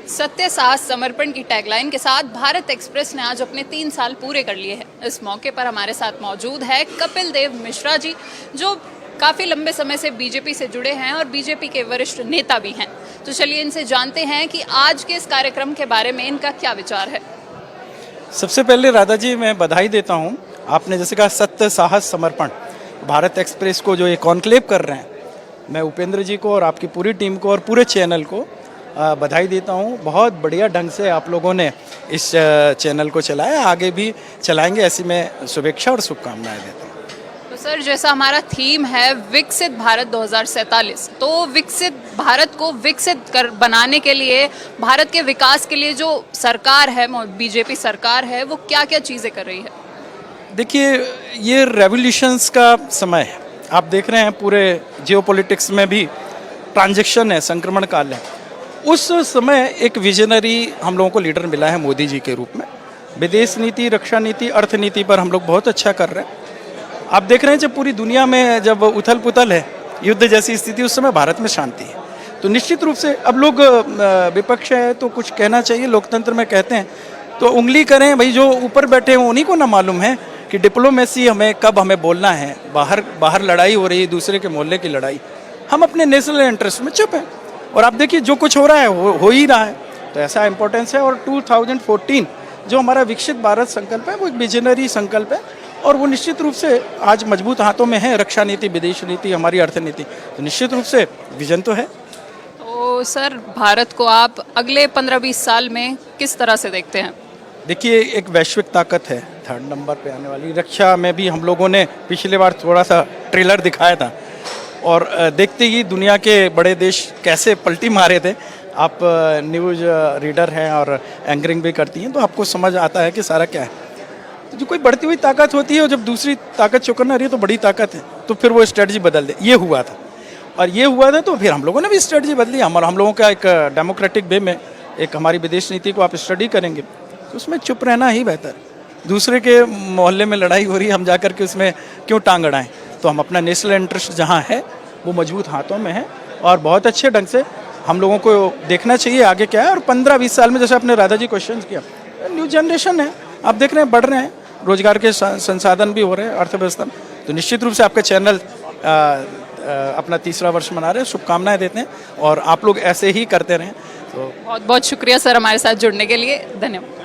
सत्य साहस समर्पण की टैगलाइन के साथ भारत एक्सप्रेस ने आज अपने 3 साल पूरे कर लिए हैं। इस मौके पर हमारे साथ मौजूद है कपिल देव मिश्रा जी, जो काफ़ी लंबे समय से बीजेपी से जुड़े हैं और बीजेपी के वरिष्ठ नेता भी हैं। तो चलिए इनसे जानते हैं कि आज के इस कार्यक्रम के बारे में इनका क्या विचार है। सबसे पहले राधा जी मैं बधाई देता हूँ। आपने जैसे कहा सत्य साहस समर्पण, भारत एक्सप्रेस को जो ये कॉन्क्लेव कर रहे हैं, मैं उपेंद्र जी को और आपकी पूरी टीम को और पूरे चैनल को बधाई देता हूँ। बहुत बढ़िया ढंग से आप लोगों ने इस चैनल को चलाया, आगे भी चलाएंगे, ऐसी मैं शुभेच्छा और शुभकामनाएं देता हूँ। तो सर, जैसा हमारा थीम है विकसित भारत 2047, तो विकसित भारत को विकसित कर बनाने के लिए, भारत के विकास के लिए जो सरकार है, बीजेपी सरकार है, वो क्या क्या चीज़ें कर रही है? देखिए, ये रेवोल्यूशंस का समय है। आप देख रहे हैं पूरे जियोपॉलिटिक्स में भी ट्रांजैक्शन है, संक्रमण काल है। उस समय एक विजनरी हम लोगों को लीडर मिला है मोदी जी के रूप में। विदेश नीति, रक्षा नीति, अर्थनीति पर हम लोग बहुत अच्छा कर रहे हैं। आप देख रहे हैं जब पूरी दुनिया में जब उथल पुथल है, युद्ध जैसी स्थिति, उस समय भारत में शांति है। तो निश्चित रूप से अब लोग विपक्ष है तो कुछ कहना चाहिए, लोकतंत्र में कहते हैं तो उंगली करें भाई, जो ऊपर बैठे हैं उन्हीं को ना मालूम है कि डिप्लोमेसी हमें बोलना है। बाहर लड़ाई हो रही है, दूसरे के मोहल्ले की लड़ाई, हम अपने नेशनल इंटरेस्ट में चुप हैं। और आप देखिए जो कुछ हो रहा है हो ही रहा है, तो ऐसा इंपॉर्टेंस है। और 2014 जो हमारा विकसित भारत संकल्प है, वो एक विजनरी संकल्प है और वो निश्चित रूप से आज मजबूत हाथों में है। रक्षा नीति, विदेश नीति, हमारी अर्थनीति, तो निश्चित रूप से विजन तो है। तो सर, भारत को आप अगले 15-20 साल में किस तरह से देखते हैं? देखिए, एक वैश्विक ताकत है, 3rd नंबर पे आने वाली। रक्षा में भी हम लोगों ने पिछले बार थोड़ा सा ट्रेलर दिखाया था और देखते ही दुनिया के बड़े देश कैसे पलटी मारे थे। आप न्यूज़ रीडर हैं और एंकरिंग भी करती हैं, तो आपको समझ आता है कि सारा क्या है। तो जो कोई बढ़ती हुई ताकत होती है और जब दूसरी ताकत चौकन्ना रही है तो बड़ी ताकत है, तो फिर वो स्ट्रेटजी बदल दे। ये हुआ था और ये हुआ था, तो फिर हम लोगों ने भी स्ट्रेटजी बदली। हम लोगों का एक डेमोक्रेटिक वे में एक हमारी विदेश नीति को आप स्टडी करेंगे तो उसमें चुप रहना ही बेहतर। दूसरे के मोहल्ले में लड़ाई हो रही है, हम जा कर के उसमें क्यों टांग अड़ाएं। तो हम अपना नेशनल इंटरेस्ट जहाँ है वो मजबूत हाथों में है और बहुत अच्छे ढंग से हम लोगों को देखना चाहिए आगे क्या है। और 15-20 साल में, जैसे आपने राधा जी क्वेश्चन किया, न्यू जनरेशन है, आप देख रहे हैं बढ़ रहे हैं, रोजगार के संसाधन भी हो रहे हैं, अर्थव्यवस्था। तो निश्चित रूप से आपका चैनल अपना 3रा वर्ष मना रहे हैं, शुभकामनाएं देते हैं और आप लोग ऐसे ही करते रहें। तो बहुत बहुत शुक्रिया सर हमारे साथ जुड़ने के लिए, धन्यवाद।